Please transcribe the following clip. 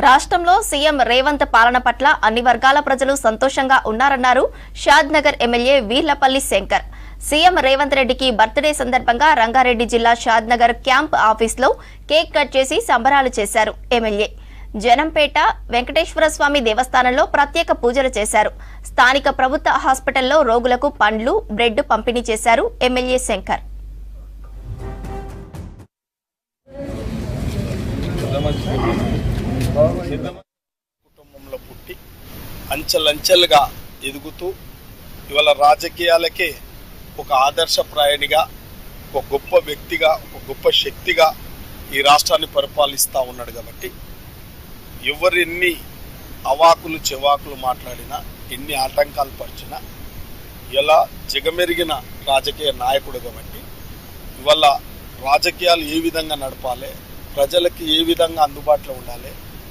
రాష్ట్రంలో సీఎం రేవంత్ పాలన పట్ల అన్ని వర్గాల ప్రజలు సంతోషంగా ఉన్నారన్నారు షాద్నగర్ ఎమ్మెల్యే వీర్లపల్లి శంకర్. సీఎం రేవంత్ రెడ్డికి బర్త్డే సందర్భంగా రంగారెడ్డి జిల్లా షాద్నగర్ క్యాంప్ ఆఫీస్లో కేక్ కట్ చేసి సంబరాలు చేశారు. ఎమ్మెల్యే జనంపేట వెంకటేశ్వర స్వామి దేవస్థానంలో ప్రత్యేక పూజలు చేశారు. స్థానిక ప్రభుత్వ హాస్పిటల్లో రోగులకు పండ్లు, బ్రెడ్ పంపిణీ చేశారు ఎమ్మెల్యే శంకర్. కుటుంబంలో పుట్టి అంచెలంచెలుగా ఎదుగుతూ ఇవాళ రాజకీయాలకే ఒక ఆదర్శప్రాయునిగా, ఒక గొప్ప వ్యక్తిగా, ఒక గొప్ప శక్తిగా ఈ రాష్ట్రాన్ని పరిపాలిస్తూ ఉన్నాడు. కాబట్టి ఎవరెన్ని అవాకులు చెవాకులు మాట్లాడినా, ఎన్ని ఆటంకాలు పరిచినా ఇలా జగమెరిగిన రాజకీయ నాయకుడు కాబట్టి ఇవాళ రాజకీయాలు ఏ విధంగా నడపాలి, ప్రజలకి ఏ విధంగా అందుబాటులో ఉండాలి,